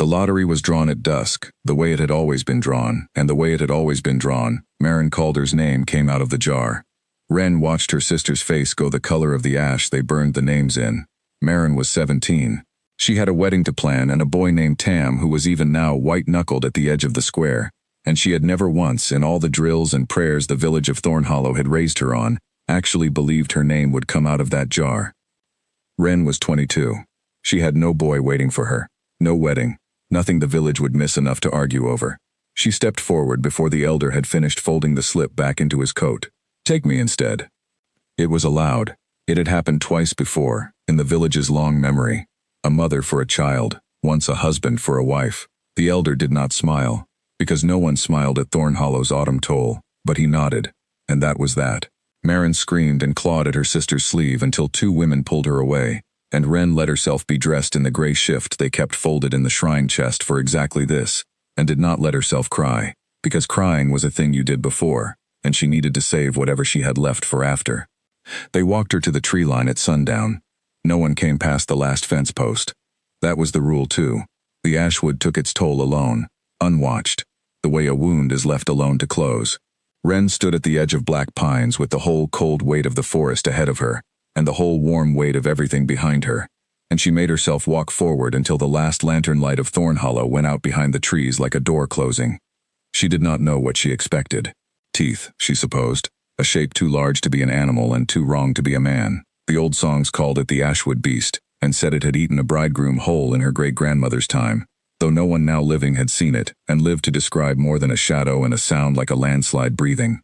lottery was drawn at dusk, the way it had always been drawn, and the way it had always been drawn, Marin Calder's name came out of the jar. Wren watched her sister's face go the color of the ash they burned the names in. Marin was 17. She had a wedding to plan and a boy named Tam who was even now white-knuckled at the edge of the square, and she had never once, in all the drills and prayers the village of Thornhollow had raised her on, actually believed her name would come out of that jar. Wren was 22. She had no boy waiting for her, no wedding, nothing the village would miss enough to argue over. She stepped forward before the elder had finished folding the slip back into his coat. "Take me instead." It was allowed. It had happened twice before, in the village's long memory. A mother for a child, once a husband for a wife. The elder did not smile, because no one smiled at Thornhollow's autumn toll, but he nodded, and that was that. Marin screamed and clawed at her sister's sleeve until two women pulled her away, and Wren let herself be dressed in the gray shift they kept folded in the shrine chest for exactly this, and did not let herself cry, because crying was a thing you did before, and she needed to save whatever she had left for after. They walked her to the tree line at sundown. No one came past the last fence post. That was the rule too. The ashwood took its toll alone, unwatched, the way a wound is left alone to close. Wren stood at the edge of black pines with the whole cold weight of the forest ahead of her, and the whole warm weight of everything behind her, and she made herself walk forward until the last lantern light of Thornhollow went out behind the trees like a door closing. She did not know what she expected. Teeth, she supposed, a shape too large to be an animal and too wrong to be a man. The old songs called it the ashwood beast, and said it had eaten a bridegroom whole in her great-grandmother's time, though no one now living had seen it and lived to describe more than a shadow and a sound like a landslide breathing.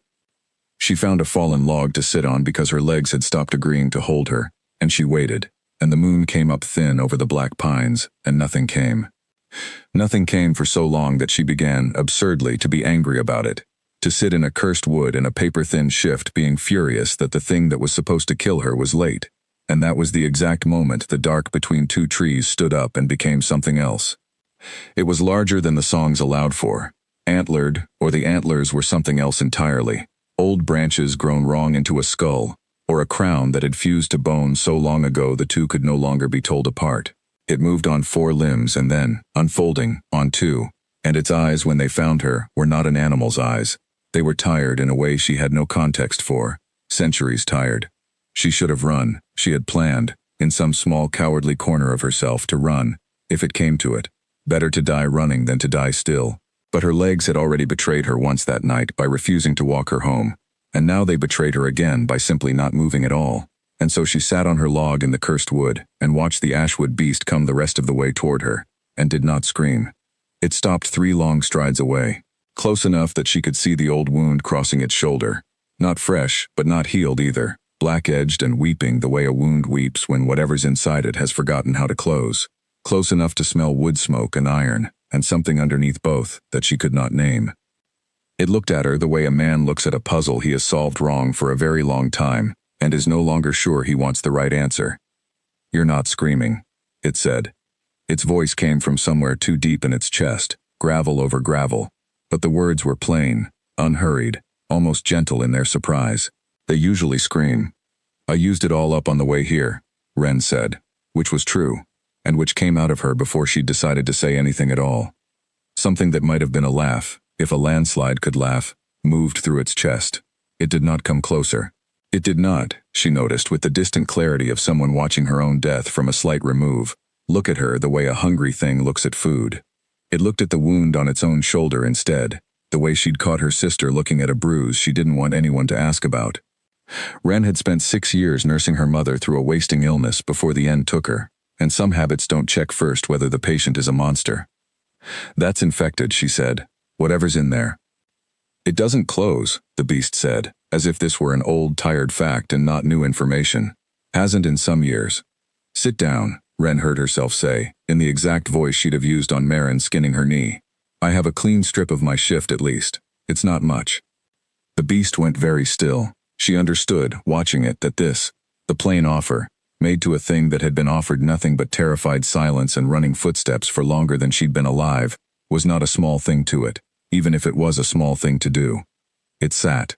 She found a fallen log to sit on because her legs had stopped agreeing to hold her, and she waited, and the moon came up thin over the black pines, and nothing came. Nothing came for so long that she began, absurdly, to be angry about it, to sit in a cursed wood in a paper-thin shift being furious that the thing that was supposed to kill her was late, and that was the exact moment the dark between two trees stood up and became something else. It was larger than the songs allowed for, antlered, or the antlers were something else entirely. Old branches grown wrong into a skull, or a crown that had fused to bone so long ago the two could no longer be told apart. It moved on 4 limbs and then, unfolding, on 2, and its eyes when they found her were not an animal's eyes. They were tired in a way she had no context for, centuries tired. She should have run, she had planned, in some small cowardly corner of herself to run, if it came to it. Better to die running than to die still. But her legs had already betrayed her once that night by refusing to walk her home, and now they betrayed her again by simply not moving at all. And so she sat on her log in the cursed wood and watched the ashwood beast come the rest of the way toward her, and did not scream. It stopped 3 long strides away, close enough that she could see the old wound crossing its shoulder. Not fresh, but not healed either, black-edged and weeping the way a wound weeps when whatever's inside it has forgotten how to close. Close enough to smell wood smoke and iron, and something underneath both that she could not name. It looked at her the way a man looks at a puzzle he has solved wrong for a very long time, and is no longer sure he wants the right answer. "You're not screaming," it said. Its voice came from somewhere too deep in its chest, gravel over gravel, but the words were plain, unhurried, almost gentle in their surprise. "They usually scream. I used it all up on the way here," Wren said, which was true, and which came out of her before she'd decided to say anything at all. Something that might have been a laugh, if a landslide could laugh, moved through its chest. It did not come closer. It did not, she noticed with the distant clarity of someone watching her own death from a slight remove, look at her the way a hungry thing looks at food. It looked at the wound on its own shoulder instead, the way she'd caught her sister looking at a bruise she didn't want anyone to ask about. Wren had spent 6 years nursing her mother through a wasting illness before the end took her, and some habits don't check first whether the patient is a monster. "That's infected," she said. "Whatever's in there." "It doesn't close," the beast said, as if this were an old, tired fact and not new information. "Hasn't in some years." "Sit down," Wren heard herself say, in the exact voice she'd have used on Marin skinning her knee. "I have a clean strip of my shift at least. It's not much." The beast went very still. She understood, watching it, that this, the plain offer, made to a thing that had been offered nothing but terrified silence and running footsteps for longer than she'd been alive, was not a small thing to it, even if it was a small thing to do. It sat.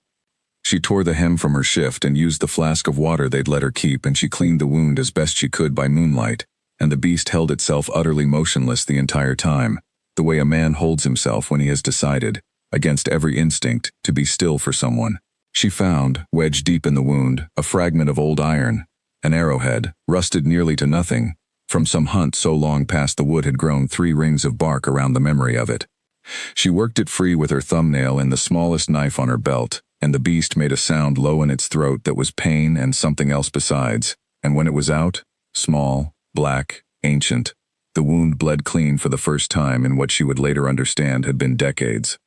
She tore the hem from her shift and used the flask of water they'd let her keep, and she cleaned the wound as best she could by moonlight, and the beast held itself utterly motionless the entire time, the way a man holds himself when he has decided, against every instinct, to be still for someone. She found, wedged deep in the wound, a fragment of old iron, an arrowhead, rusted nearly to nothing. From some hunt so long past the wood had grown 3 rings of bark around the memory of it. She worked it free with her thumbnail and the smallest knife on her belt, and the beast made a sound low in its throat that was pain and something else besides, and when it was out, small, black, ancient, the wound bled clean for the first time in what she would later understand had been decades.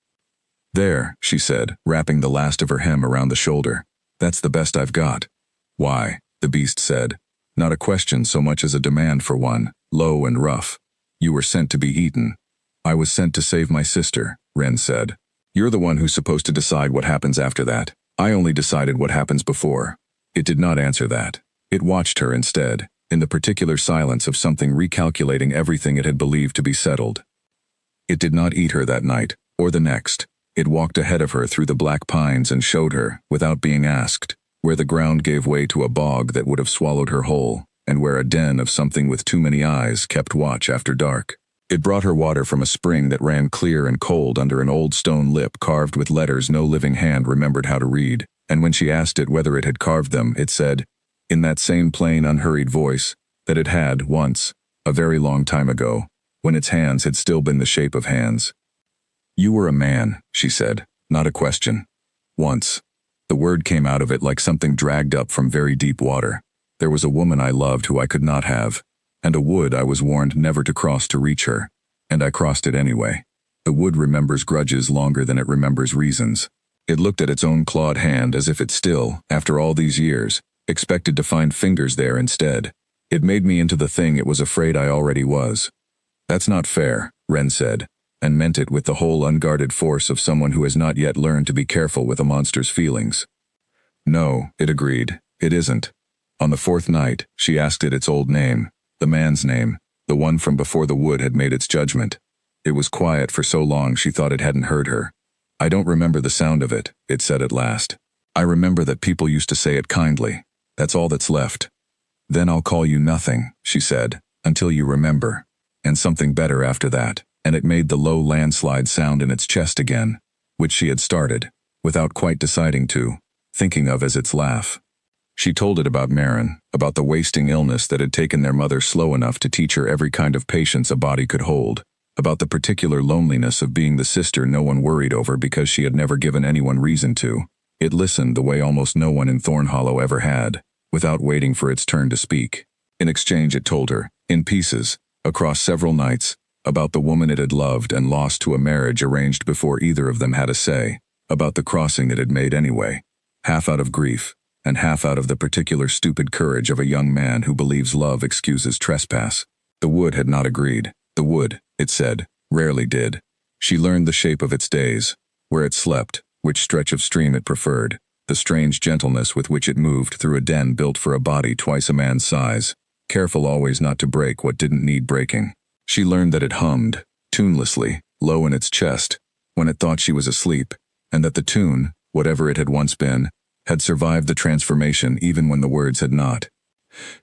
"There," she said, wrapping the last of her hem around the shoulder. "That's the best I've got." "Why?" the beast said. Not a question so much as a demand for one, low and rough. "You were sent to be eaten." "I was sent to save my sister," Ren said. "You're the one who's supposed to decide what happens after that. I only decided what happens before." It did not answer that. It watched her instead, in the particular silence of something recalculating everything it had believed to be settled. It did not eat her that night, or the next. It walked ahead of her through the black pines and showed her, without being asked, where the ground gave way to a bog that would have swallowed her whole, and where a den of something with too many eyes kept watch after dark. It brought her water from a spring that ran clear and cold under an old stone lip carved with letters no living hand remembered how to read, and when she asked it whether it had carved them, it said, in that same plain, unhurried voice, that it had, once, a very long time ago, when its hands had still been the shape of hands. "You were a man," she said, not a question. "Once." The word came out of it like something dragged up from very deep water. "There was a woman I loved who I could not have, and a wood I was warned never to cross to reach her, and I crossed it anyway." The wood remembers grudges longer than it remembers reasons. It looked at its own clawed hand as if it still, after all these years, expected to find fingers there instead. "It made me into the thing it was afraid I already was." "That's not fair," Ren said, and meant it with the whole unguarded force of someone who has not yet learned to be careful with a monster's feelings. "No," it agreed, "it isn't." On the 4th night, she asked it its old name, the man's name, the one from before the wood had made its judgment. It was quiet for so long she thought it hadn't heard her. "I don't remember the sound of it," it said at last. "I remember that people used to say it kindly. That's all that's left." "Then I'll call you nothing," she said, "until you remember. And something better after that." And it made the low landslide sound in its chest again, which she had started, without quite deciding to, thinking of as its laugh. She told it about Marin, about the wasting illness that had taken their mother slow enough to teach her every kind of patience a body could hold, about the particular loneliness of being the sister no one worried over because she had never given anyone reason to. It listened the way almost no one in Thornhollow ever had, without waiting for its turn to speak. In exchange it told her, in pieces, across several nights, about the woman it had loved and lost to a marriage arranged before either of them had a say, about the crossing it had made anyway, half out of grief, and half out of the particular stupid courage of a young man who believes love excuses trespass. The wood had not agreed. The wood, it said, rarely did. She learned the shape of its days, where it slept, which stretch of stream it preferred, the strange gentleness with which it moved through a den built for a body twice a man's size, careful always not to break what didn't need breaking. She learned that it hummed, tunelessly, low in its chest, when it thought she was asleep, and that the tune, whatever it had once been, had survived the transformation even when the words had not.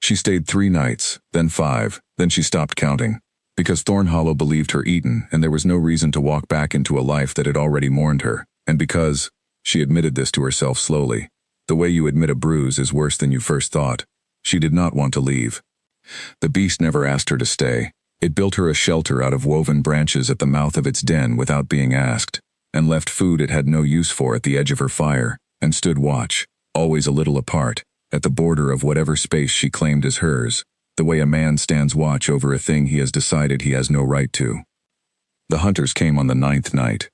She stayed 3 nights, then 5, then she stopped counting, because Thornhollow believed her eaten and there was no reason to walk back into a life that had already mourned her, and because, she admitted this to herself slowly, the way you admit a bruise is worse than you first thought. She did not want to leave. The beast never asked her to stay. It built her a shelter out of woven branches at the mouth of its den without being asked, and left food it had no use for at the edge of her fire, and stood watch, always a little apart, at the border of whatever space she claimed as hers, the way a man stands watch over a thing he has decided he has no right to. The hunters came on the 9th night.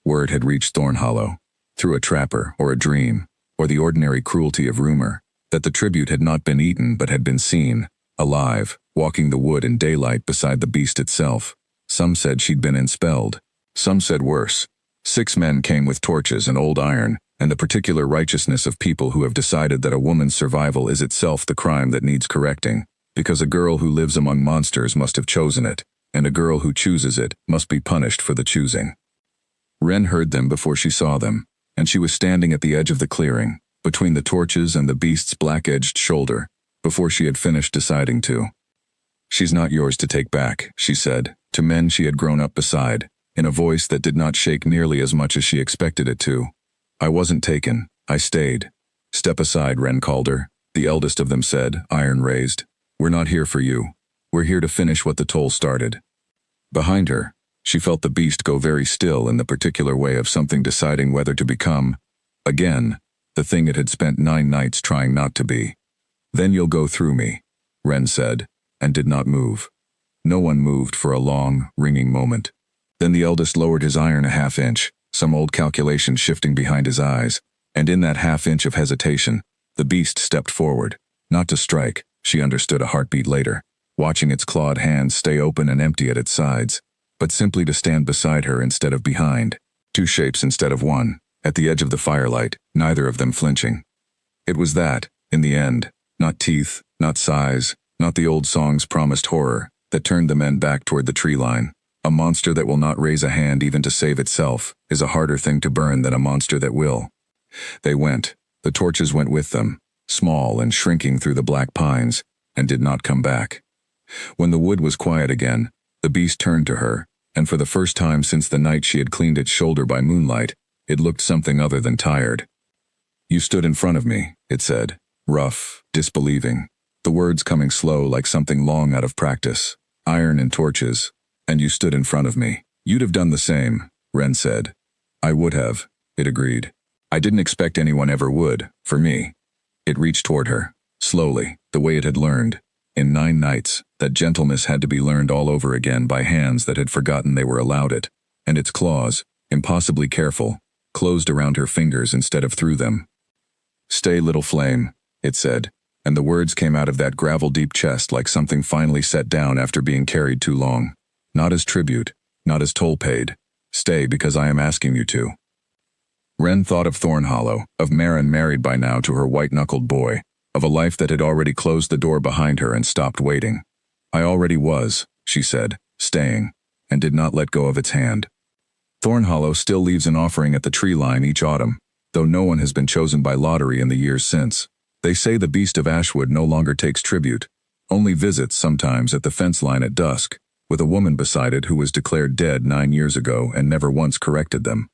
Word had reached Thornhollow, through a trapper or a dream, or the ordinary cruelty of rumor, that the tribute had not been eaten but had been seen, alive, walking the wood in daylight beside the beast itself. Some said she'd been enspelled. Some said worse. 6 men came with torches and old iron, and the particular righteousness of people who have decided that a woman's survival is itself the crime that needs correcting, because a girl who lives among monsters must have chosen it, and a girl who chooses it must be punished for the choosing. Ren heard them before she saw them, and she was standing at the edge of the clearing, between the torches and the beast's black-edged shoulder, before she had finished deciding to. She's not yours to take back, she said, to men she had grown up beside, in a voice that did not shake nearly as much as she expected it to. I wasn't taken, I stayed. Step aside, Ren called her. The eldest of them said, iron raised. We're not here for you. We're here to finish what the toll started. Behind her, she felt the beast go very still in the particular way of something deciding whether to become, again, the thing it had spent 9 nights trying not to be. Then you'll go through me, Ren said, and did not move. No one moved for a long, ringing moment. Then the eldest lowered his iron a half-inch, some old calculation shifting behind his eyes, and in that half-inch of hesitation, the beast stepped forward, not to strike, she understood a heartbeat later, watching its clawed hands stay open and empty at its sides, but simply to stand beside her instead of behind, 2 shapes instead of 1, at the edge of the firelight, neither of them flinching. It was that, in the end, not teeth, not size, not the old song's promised horror, that turned the men back toward the tree line. A monster that will not raise a hand even to save itself is a harder thing to burn than a monster that will. They went. The torches went with them, small and shrinking through the black pines, and did not come back. When the wood was quiet again, the beast turned to her, and for the first time since the night she had cleaned its shoulder by moonlight, it looked something other than tired. You stood in front of me, it said, rough, disbelieving, the words coming slow like something long out of practice, iron and torches, and you stood in front of me. You'd have done the same, Ren said. I would have, it agreed. I didn't expect anyone ever would, for me. It reached toward her, slowly, the way it had learned. In 9 nights, that gentleness had to be learned all over again by hands that had forgotten they were allowed it, and its claws, impossibly careful, closed around her fingers instead of through them. Stay, little flame, it said, and the words came out of that gravel-deep chest like something finally set down after being carried too long. Not as tribute, not as toll paid. Stay because I am asking you to. Ren thought of Thornhollow, of Marin married by now to her white-knuckled boy, of a life that had already closed the door behind her and stopped waiting. I already was, she said, staying, and did not let go of its hand. Thornhollow still leaves an offering at the tree line each autumn, though no one has been chosen by lottery in the years since. They say the beast of Ashwood no longer takes tribute, only visits sometimes at the fence line at dusk, with a woman beside it who was declared dead 9 years ago and never once corrected them.